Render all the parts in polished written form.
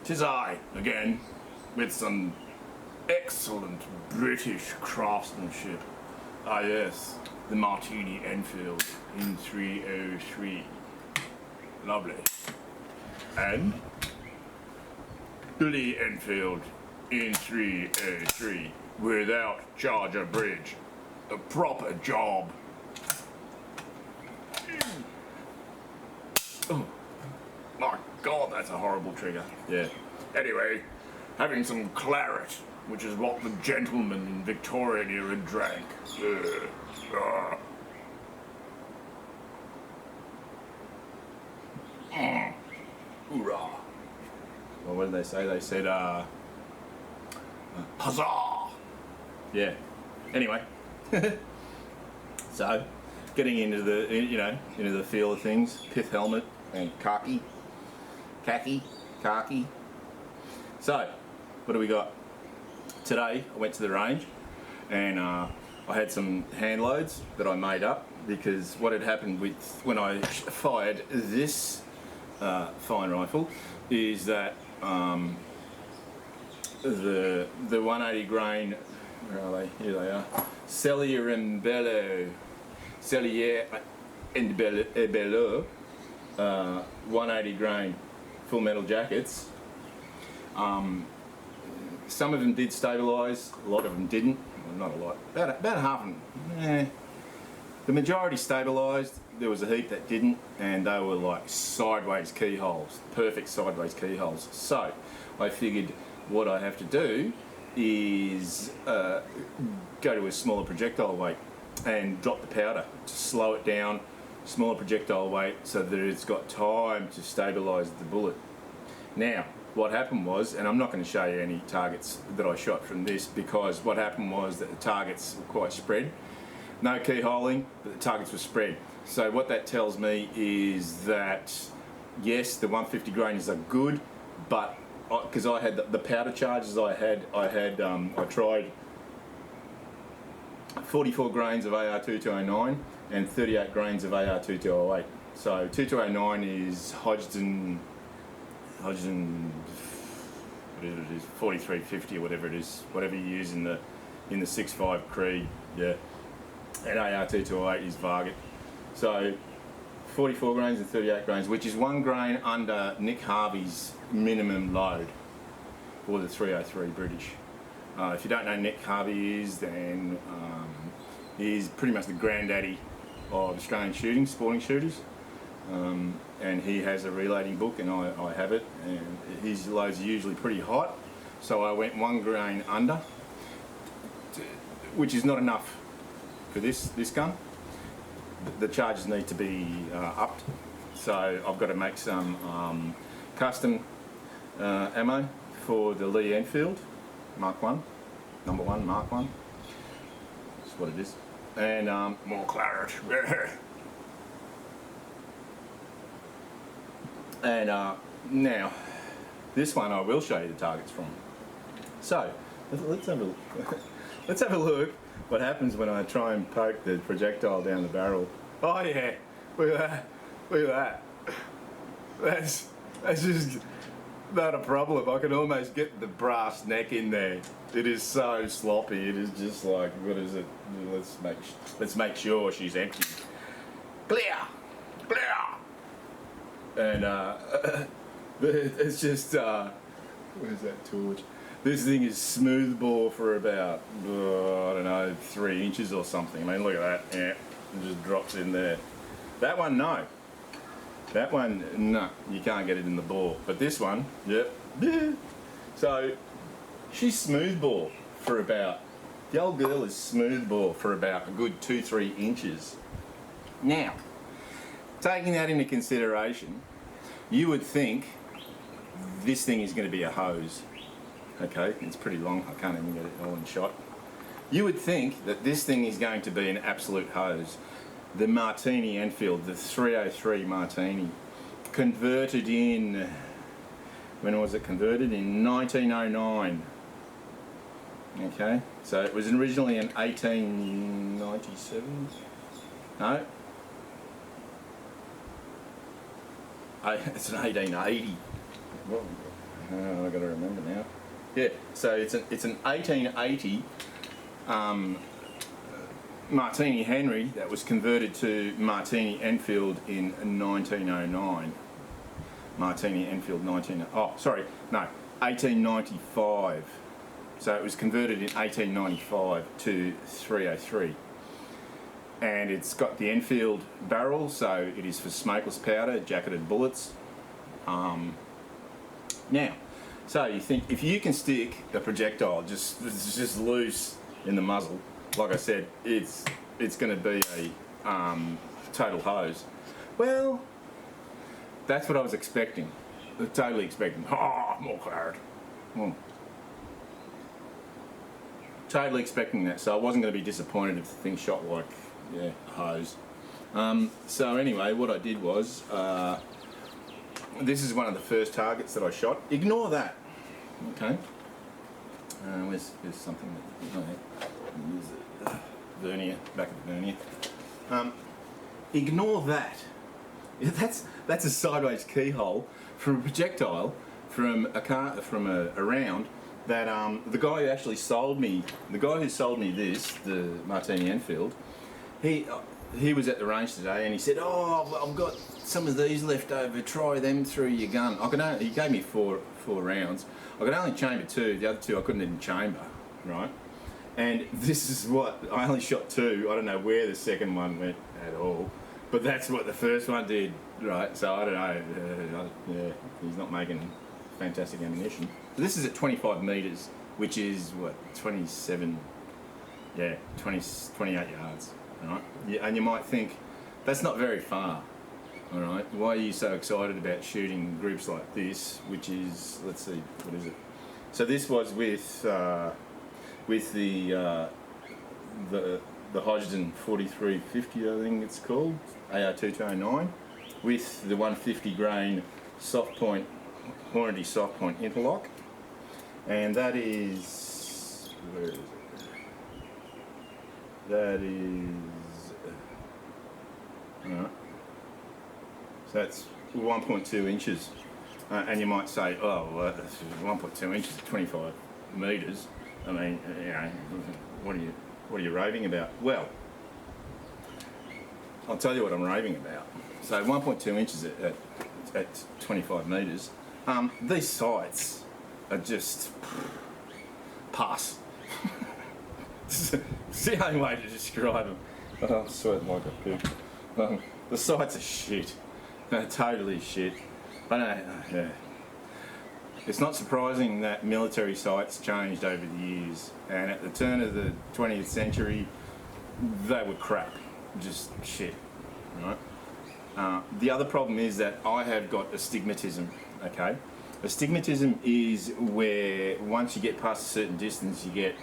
'Tis I, again, with some excellent British craftsmanship. Ah yes, the Martini Enfield in 303. Lovely. And Billy Enfield in 303 without charger bridge. A proper job. Oh my god, that's a horrible trigger. Yeah. Anyway, having some claret, which is what the gentleman in Victorian era drank. Hoorah. Well, what did they say? They said, huzzah! Yeah. Anyway. So, getting into the, into the feel of things. Pith helmet and khaki. So, what do we got? Today, I went to the range and I had some hand loads that I made up because what had happened with when I fired this fine rifle is that the 180 grain, where are they? Here they are. Cellier and Bello, 180 grain full metal jackets. Some of them did stabilise, a lot of them didn't. Well, not a lot, about half of them. The majority stabilised, there was a heap that didn't, and they were like sideways keyholes, perfect sideways keyholes. So I figured what I have to do is go to a smaller projectile weight and drop the powder to slow it down, smaller projectile weight so that it's got time to stabilise the bullet. Now, what happened was, and I'm not going to show you any targets that I shot from this because what happened was that the targets were quite spread. No keyholing, but the targets were spread. So what that tells me is that, yes, the 150 grains are good, but because I had the powder charges I tried 44 grains of AR-2209 and 38 grains of AR-2208. So 2209 is Hodgdon, what is it is, 4350 or whatever it is, whatever you use in the 6.5 Cree, yeah. And AR-2208 is Varget. So 44 grains and 38 grains, which is 1 grain under Nick Harvey's minimum load for the 303 British. If you don't know Nick Harvey is, then he's pretty much the granddaddy of Australian shooting, sporting shooters. And he has a reloading book and I have it, and his loads are usually pretty hot. So I went 1 grain under, which is not enough for this gun. The charges need to be upped. So I've got to make some custom ammo for the Lee Enfield Mark 1, number 1 Mark 1. That's what it is. And more claret. And now, this one I will show you the targets from. So, let's have a look. Let's have a look what happens when I try and poke the projectile down the barrel. Oh yeah, look at that. Look at that. That's just not a problem. I can almost get the brass neck in there. It is so sloppy. It is just like, what is it? Let's make sure she's empty. Clear. And it's just where's that torch? This thing is smooth bore for about I don't know, 3 inches or something. I mean, look at that. Yeah, it just drops in there. That one, no. That one, no. You can't get it in the bore. But this one, yep. Yeah. So she's smooth bore for about. The old girl is smooth bore for about a good 2-3 inches. Now, taking that into consideration, you would think this thing is going to be a hose. Okay, it's pretty long, I can't even get it all in shot. You would think that this thing is going to be an absolute hose. The Martini Enfield, the 303 Martini, converted in, when was it converted? In 1909. Okay, so it was originally in 1897. No, it's an 1880. I've got to remember now. Yeah, so it's an 1880 Martini Henry that was converted to Martini Enfield in 1909. Martini Enfield 1895. So it was converted in 1895 to 303. And it's got the Enfield barrel, so it is for smokeless powder, jacketed bullets. Now, so you think if you can stick a projectile just loose in the muzzle, like I said, it's going to be a total hose. Well, that's what I was expecting. Totally expecting. Oh, more clarity. Totally expecting that. So I wasn't going to be disappointed if the thing shot like a hose. So anyway, what I did was, this is one of the first targets that I shot. Ignore that. Okay. Where's something that use the vernier, back of the vernier. Ignore that. That's a sideways keyhole from a projectile from a round that the guy who actually sold me, this, the Martini Enfield, he was at the range today and he said, "Oh, I've got some of these left over. Try them through your gun." He gave me four rounds. I could only chamber 2. The other 2 I couldn't even chamber, right? And this is what I only shot 2. I don't know where the second one went at all, but that's what the first one did, right? So I don't know. He's not making fantastic ammunition. So this is at 25 meters, which is what 28 yards. Right? Yeah, and you might think that's not very far. All right, why are you so excited about shooting groups like this? Which is, let's see, what is it? So this was with the Hodgdon 4350, I think it's called, AR-2209, with the 150 grain soft point, Hornady soft point interlock, and that is, where is it? That is, so that's 1.2 inches. And you might say, oh, well, 1.2 inches at 25 metres. I mean, what are you raving about? Well, I'll tell you what I'm raving about. So 1.2 inches at 25 metres. These sights are just pass. It's the only way to describe them. Oh, I'm sweating like a pig. The sights are shit. They're totally shit. I know. Yeah. It's not surprising that military sights changed over the years, and at the turn of the 20th century, they were crap, just shit. Right. The other problem is that I have got astigmatism. Okay. Astigmatism is where once you get past a certain distance, you get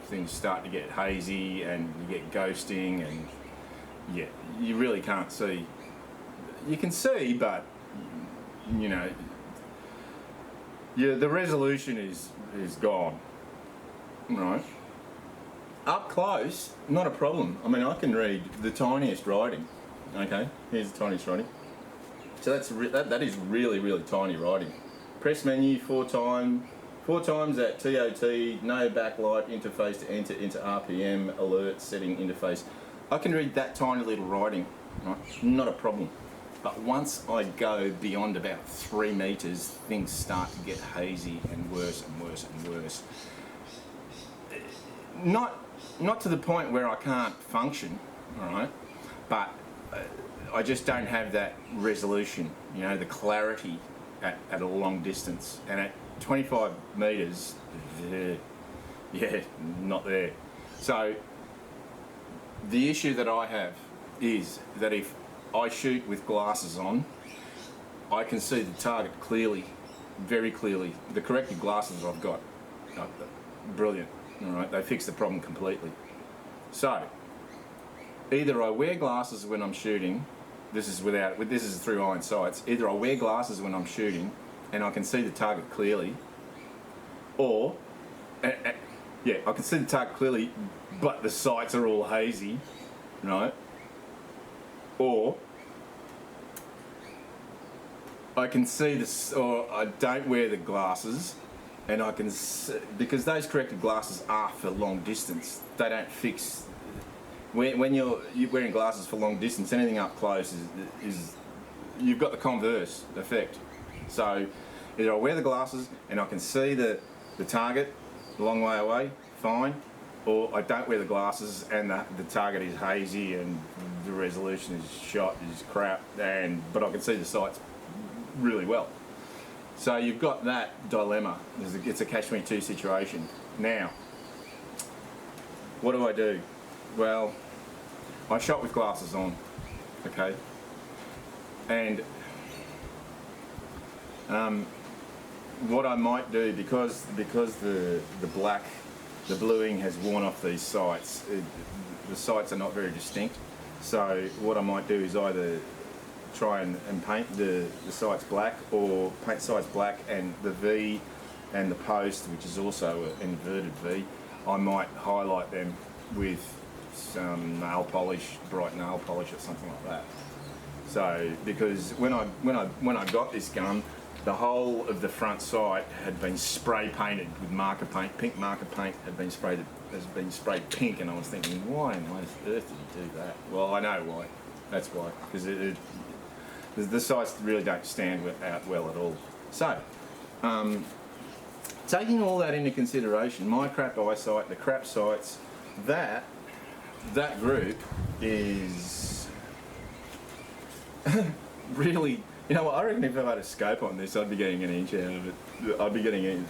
things start to get hazy and you get ghosting, and yeah, you really can't see. You can see, but the resolution is gone. Right. Up close, not a problem. I mean, I can read the tiniest writing. Okay, here's the tiniest writing. So that is really, really tiny writing. Press menu 4 times at TOT, no backlight, interface to enter into RPM, alert, setting, interface. I can read that tiny little writing, right? Not a problem. But once I go beyond about 3 meters, things start to get hazy and worse and worse and worse. Not to the point where I can't function, all right? But I just don't have that resolution, the clarity at a long distance. And at 25 meters, not there. So the issue that I have is that if I shoot with glasses on, I can see the target clearly, very clearly. The corrective glasses I've got are brilliant. All right, they fix the problem completely. So either I wear glasses when I'm shooting. This is through iron sights. Either I wear glasses when I'm shooting and I can see the target clearly, or I can see the target clearly, but the sights are all hazy, right? Or I can see this, or I don't wear the glasses, and I can see, because those corrective glasses are for long distance. They don't fix. When you're wearing glasses for long distance, anything up close is you've got the converse effect. So either I wear the glasses and I can see the target a long way away, fine, or I don't wear the glasses and the target is hazy and the resolution is crap, but I can see the sights really well. So you've got that dilemma. It's a catch-me-two situation. Now, what do? Well, I shot with glasses on, okay, and what I might do, because the bluing has worn off these sights, the sights are not very distinct. So what I might do is either try and paint the sights black, or paint sights black and the V and the post, which is also an inverted V, I might highlight them with some nail polish, bright nail polish or something like that. So because when I got this gun, the whole of the front sight had been spray painted with marker paint, pink marker paint has been sprayed pink, and I was thinking, why on earth did you do that? Well, I know why. That's why, because the sights really don't stand out well at all. So, taking all that into consideration, my crap eyesight, the crap sights, that group is really, you know what, I reckon if I had a scope on this, I'd be getting an inch out of it. I'd be getting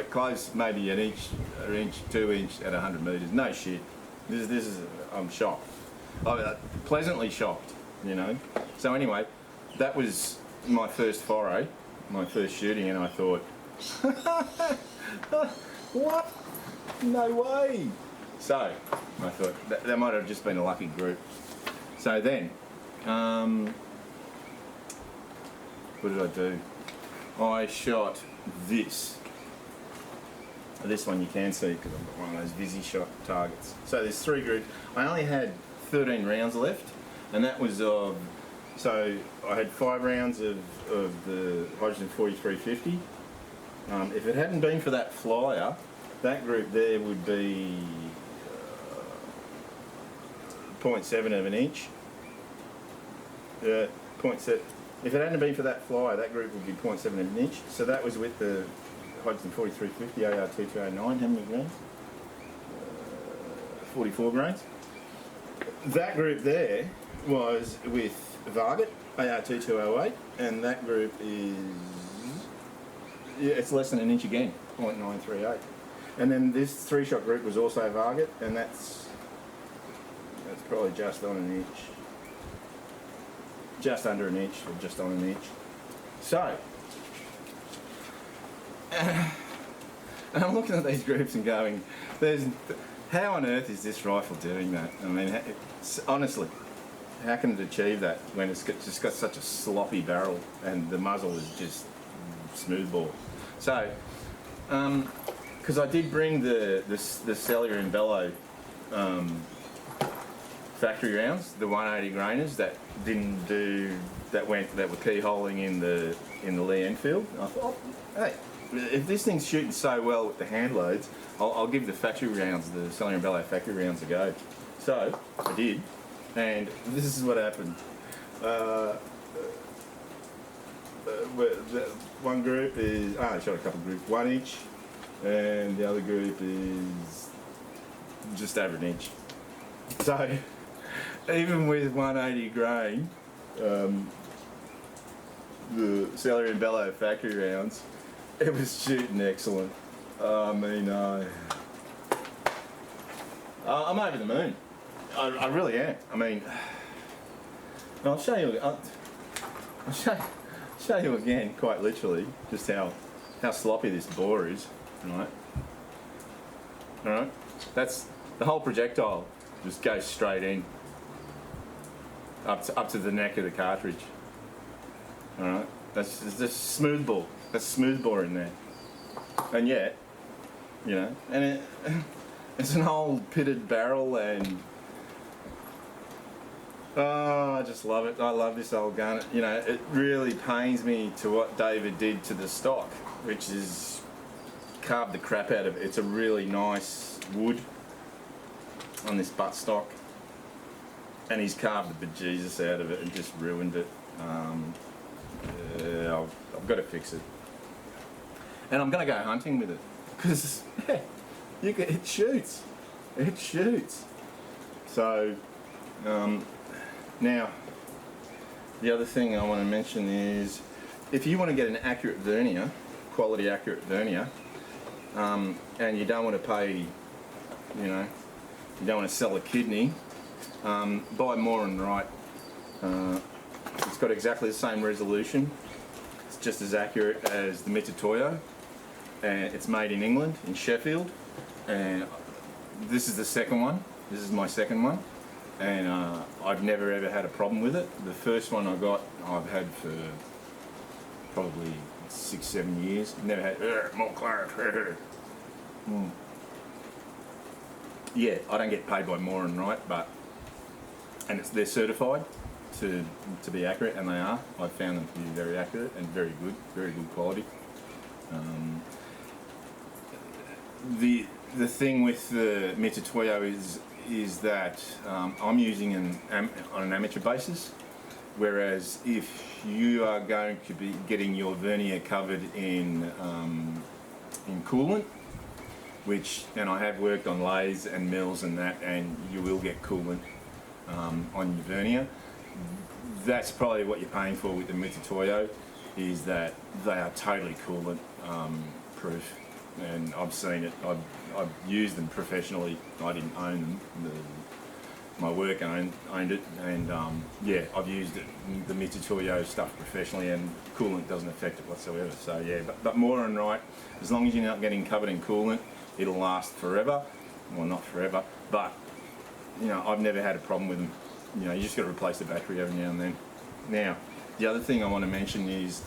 close, maybe an inch, 2 inch at 100 metres. No shit. This is, I'm shocked. I'm pleasantly shocked, you know. So anyway, that was my first foray, my first shooting, and I thought, what? No way. So I thought that might have just been a lucky group. So then, what did I do? I shot this. This one you can see because I've got one of those Visi shot targets. So there's 3 groups. I only had 13 rounds left, and that was of, so I had 5 rounds of the hydrogen 4350. If it hadn't been for that flyer, that group there would be 0.7 of an inch. 0.7. If it hadn't been for that flyer, that group would be 0.7 of an inch. So that was with the hydrogen 4350 AR2209. How many grains? 44 grains. That group there was with Varget AR2208, and that group is, yeah, it's less than an inch again, 0.938. And then this 3-shot group was also Varget, and that's probably just on an inch, just under an inch, or just on an inch. So, and I'm looking at these groups and going, how on earth is this rifle doing that? I mean, honestly, how can it achieve that when it's just got such a sloppy barrel and the muzzle is just smoothbore? So, because I did bring the cellular and bellow factory rounds, the 180 grainers that didn't do, that were keyholing in the Lee Enfield. I thought, hey, if this thing's shooting so well with the hand loads, I'll give the factory rounds, the cellular and bellow factory rounds a go. So I did, and this is what happened. One group is, I shot a couple of groups, 1 inch, and the other group is just over an inch. So even with 180 grain, the cellular and bellow factory rounds, it was shooting excellent. I mean, I'm over the moon. I really am. I mean, I'll show you. I'll show you again, quite literally, just how sloppy this bore is. Right. All right. That's the whole projectile. Just goes straight in, up to the neck of the cartridge. All right. That's smooth bore. That's smooth bore in there. And yet, you know, and it's an old pitted barrel, and Oh, I just love it. I love this old gun. You know, it really pains me to what David did to the stock, which is carved the crap out of it. It's a really nice wood on this butt stock, and he's carved the bejesus out of it and just ruined it. Yeah, I've got to fix it, and I'm going to go hunting with it because it shoots. It shoots. So now the other thing I want to mention is if you want to get an accurate vernier, quality accurate vernier, and you don't want to pay, you know, you don't want to sell a kidney, buy Wright. It's got exactly the same resolution. It's just as accurate as the Mitutoyo, and it's made in England, in Sheffield. And this is the second one. This is my second one, and I've never ever had a problem with it. The first one I got, I've had for probably 6-7 years. Never had more clarity. Yeah, I don't get paid by Wright, but they're certified to be accurate, and they are. I've found them to be very accurate and very good quality. The thing with the Mitutoyo is that I'm using on an amateur basis, whereas if you are going to be getting your vernier covered in coolant, and I have worked on lathes and mills and that, and you will get coolant on your vernier. That's probably what you're paying for with the Mitutoyo, is that they are totally coolant proof, and I've seen it. I've used them professionally. I didn't own them. My work owned it, and yeah, I've used the Mitutoyo stuff professionally, and coolant doesn't affect it whatsoever. So yeah, but Wright, as long as you're not getting covered in coolant, it'll last forever. Well, not forever, but you know, I've never had a problem with them. You know, you just got to replace the battery every now and then. Now, the other thing I want to mention is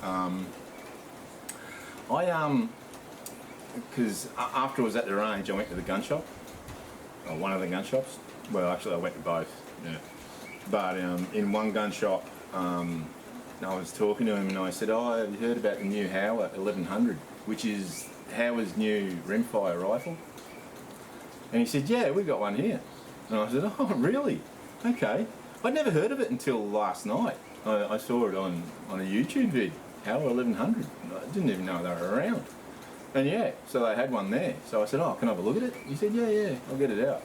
because after I was at the range, I went to the gun shop, or one of the gun shops. Well, actually, I went to both. Yeah, but in one gun shop, I was talking to him, and I said, "Oh, have you heard about the new Howa 1100, which is Howa's new rimfire rifle?" And he said, "Yeah, we've got one here." And I said, "Oh, really? Okay." I'd never heard of it until last night. I saw it on a YouTube vid, Howa 1100. I didn't even know they were around. And yeah, so they had one there. So I said, "Oh, can I have a look at it?" He said, "Yeah, I'll get it out."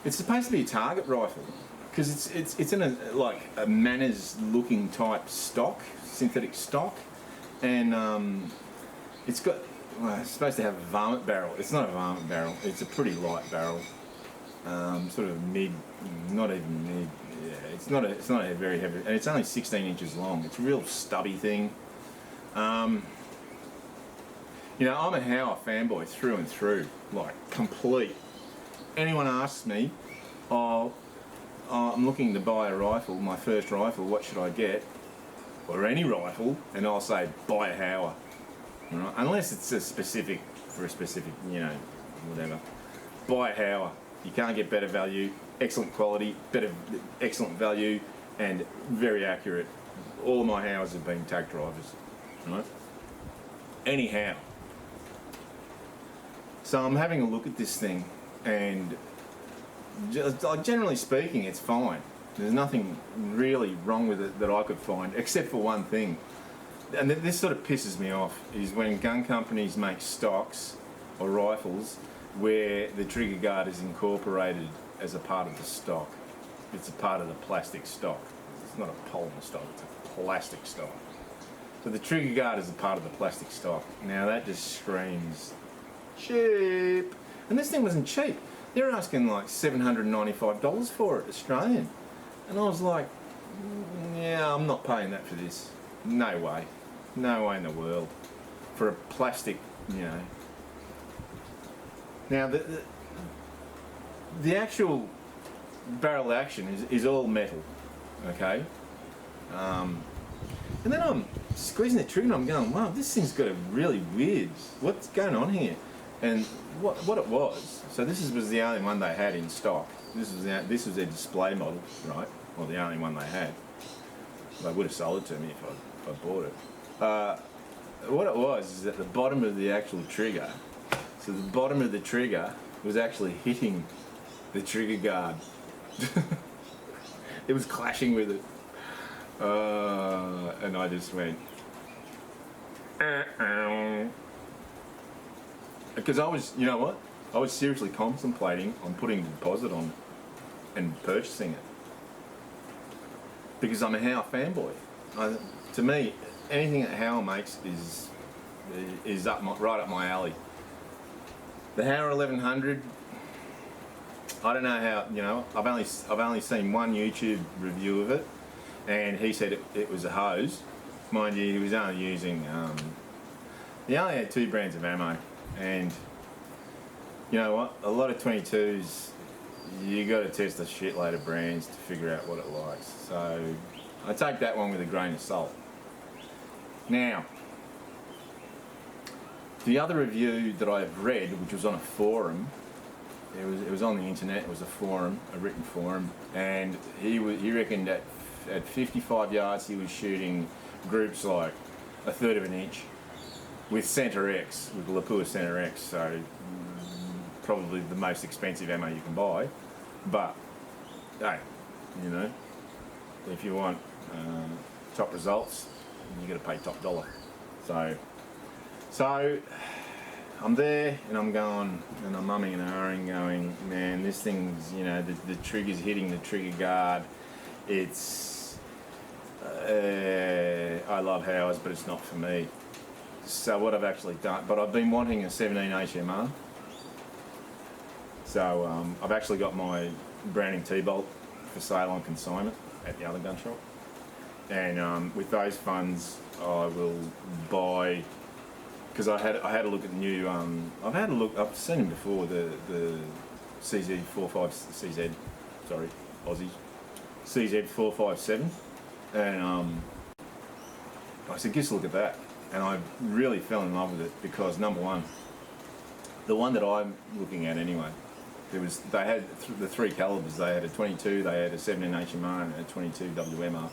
It's supposed to be a target rifle because it's in a Manners looking type stock, synthetic stock, and it's got. Well, it's supposed to have a varmint barrel. It's not a varmint barrel. It's a pretty light barrel, sort of mid, not even mid. Yeah, it's not a very heavy, and it's only 16 inches long. It's a real stubby thing. You know, I'm a Howa fanboy through and through, like complete. Anyone asks me, "Oh, I'm looking to buy a rifle, my first rifle. What should I get?" Or any rifle, and I'll say, "Buy a Howa." Right? Unless it's for a specific, you know, whatever. Buy a Howa. You can't get better value, excellent quality, excellent value, and very accurate. All of my Howas have been tag drivers. Right? Anyhow, so I'm having a look at this thing, and generally speaking, it's fine. There's nothing really wrong with it that I could find, except for one thing. And this sort of pisses me off, is when gun companies make stocks or rifles where the trigger guard is incorporated as a part of the stock. It's a part of the plastic stock. It's not a polymer stock, it's a plastic stock. So the trigger guard is a part of the plastic stock. Now that just screams cheap. And this thing wasn't cheap. They're asking like $795 for it, Australian. And I was like, yeah, I'm not paying that for this. No way. No way in the world. For a plastic, you know. Now, the actual barrel action is all metal, okay? And then I'm squeezing the trigger and I'm going, wow, this thing's got a really weird, what's going on here? And what it was, so was the only one they had in stock. This was their display model, right? Well, the only one they had. They would have sold it to me if I bought it. What it was is at the bottom of the actual trigger. So the bottom of the trigger was actually hitting the trigger guard. It was clashing with it. And I just went. Because I was, you know what? I was seriously contemplating on putting a deposit on and purchasing it. Because I'm a Howa fanboy. To me, anything that Howa makes is right up my alley. The Howa 1100, I don't know how, you know, I've only seen one YouTube review of it, and he said it was a hose. Mind you, he was only using, he only had 2 brands of ammo, and you know what, a lot of 22s, you got to test a shitload of brands to figure out what it likes. So I take that one with a grain of salt. Now, the other review that I've read, which was on a forum, it was on the internet, it was a forum, a written forum, and he reckoned that at 55 yards he was shooting groups like 1/3 of an inch with Center X, with Lapua Center X, so probably the most expensive ammo you can buy. But hey, you know, if you want top results, you got to pay top dollar. So I'm there and I'm going and I'm umming and ahhing, going, man, this thing's, you know, the trigger's hitting the trigger guard. It's I love Howas, but it's not for me. So what I've actually done, but I've been wanting a 17 HMR. So I've actually got my Browning T-bolt for sale on consignment at the other gun shop. And with those funds, I will buy, because I had a look at the new. I've seen them before. The CZ45 CZ, sorry, Aussie CZ457, and I said, just look at that, and I really fell in love with it because number one, the one that I'm looking at anyway. They had the 3 calibers. They had a 22, they had a 17 HMR, and a 22 WMR.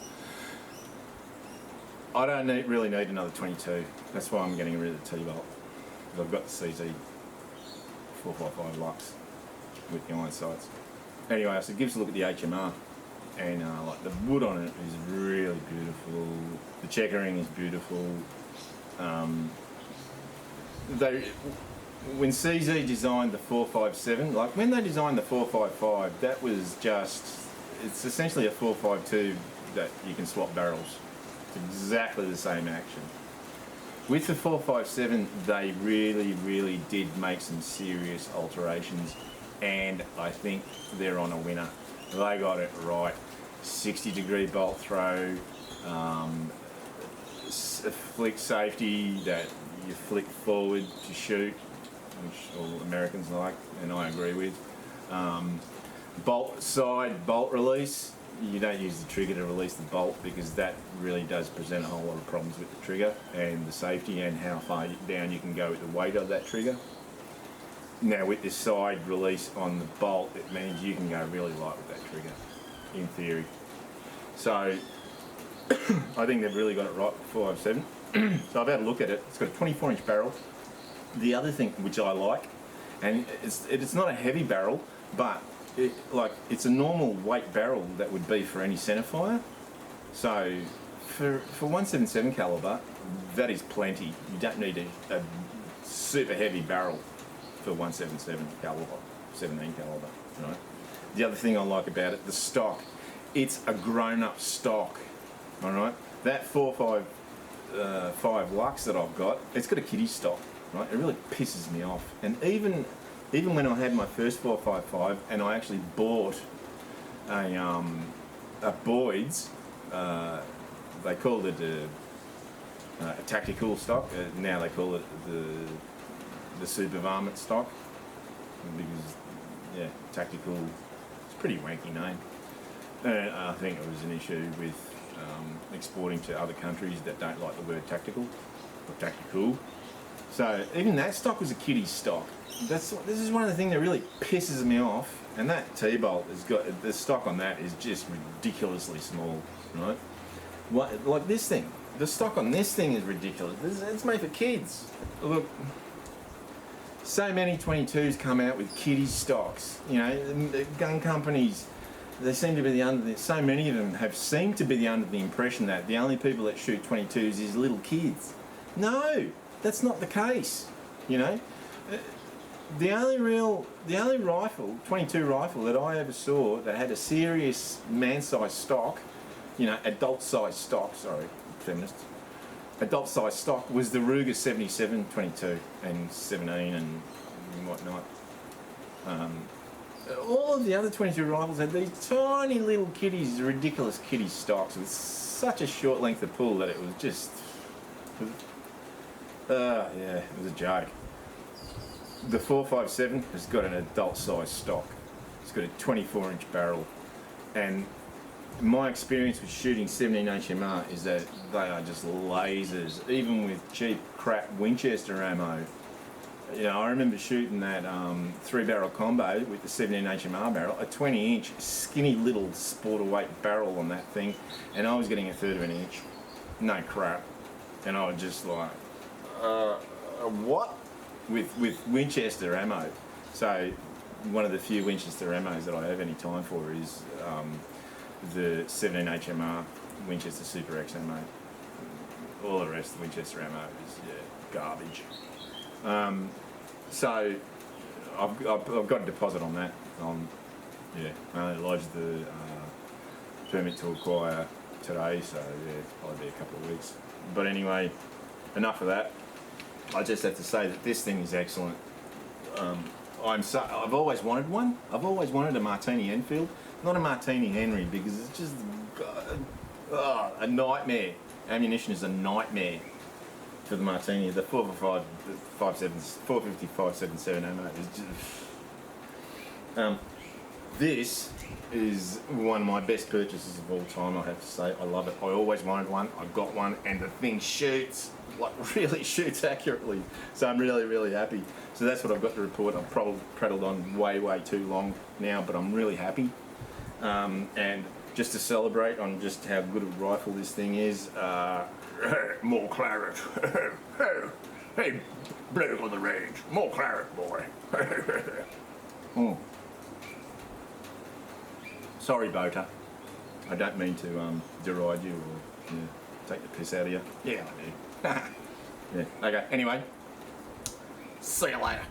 I don't really need another 22. That's why I'm getting rid of the T-bolt. I've got the CZ 455 Lux with the iron sights. Anyway, I said, give us a look at the HMR, and like the wood on it is really beautiful. The checkering is beautiful. When CZ designed the 457, like when they designed the 455, that was it's essentially a 452 that you can swap barrels. It's exactly the same action. With the 457, they really, really did make some serious alterations, and I think they're on a winner. They got it right. 60-degree bolt throw, flick safety that you flick forward to shoot, which all Americans like, and I agree with. Bolt release. You don't use the trigger to release the bolt because that really does present a whole lot of problems with the trigger and the safety and how far down you can go with the weight of that trigger. Now with this side release on the bolt, it means you can go really light with that trigger, in theory. So I think they've really got it right with 457. So I've had a look at it. It's got a 24-inch barrel. The other thing which I like, and it's not a heavy barrel, but it's a normal weight barrel that would be for any centerfire. So for 177 caliber, that is plenty. You don't need a super heavy barrel for 177 caliber, 17 caliber, right? The other thing I like about it, the stock. It's a grown-up stock, all right? That 455 Lux that I've got, it's got a kiddie stock, right? It really pisses me off. And even when I had my first 455 and I actually bought a Boyd's, they called it a tactical stock. Now they call it the super varmint stock because, yeah, tactical. It's a pretty wanky name. And I think it was an issue with exporting to other countries that don't like the word tactical or tactical. So even that stock was a kiddie stock. This is one of the things that really pisses me off. And that T-bolt has got, the stock on that is just ridiculously small, right? Like this thing, the stock on this thing is ridiculous. It's made for kids. Look, so many 22s come out with kiddie stocks. You know, the gun companies, they seem to be so many of them have seemed to be under the impression that the only people that shoot 22s is little kids. No, that's not the case, you know. The only rifle, 22 rifle that I ever saw that had a serious man-sized stock, you know, adult-sized stock, sorry, feminists, adult-sized stock was the Ruger 77 22 and 17 and whatnot. All of the other 22 rifles had these tiny little kiddies, ridiculous kiddie stocks with such a short length of pull that it was just, yeah, it was a joke. The 457 has got an adult-sized stock. It's got a 24-inch barrel, and my experience with shooting 17 HMR is that they are just lasers, even with cheap crap Winchester ammo. You know, I remember shooting that 3-barrel combo with the 17 HMR barrel, a 20-inch skinny little sport-weight barrel on that thing, and I was getting 1/3 of an inch. No crap. And I was just like, what? With Winchester ammo. So one of the few Winchester ammos that I have any time for is the 17 HMR Winchester Super X ammo. All the rest of the Winchester ammo is garbage. So I've got a deposit on that. I only lodged the permit to acquire today, so yeah, it's probably be a couple of weeks. But anyway, enough of that. I just have to say that this thing is excellent. I've always wanted one. I've always wanted a Martini Enfield, not a Martini Henry, because it's just a nightmare. Ammunition is a nightmare for the Martini. The 450 577 ammo is just. This is one of my best purchases of all time. I have to say, I love it. I always wanted one. I got one, and the thing shoots. Like really shoots accurately, so I'm really happy. So that's what I've got to report. I've probably prattled on way too long now, but I'm really happy. And just to celebrate on just how good a rifle this thing is, more claret. Hey, bloke on the range, more claret, boy. Sorry, Boater. I don't mean to deride you or take the piss out of you. Yeah, I do. Yeah, okay, anyway, see you later.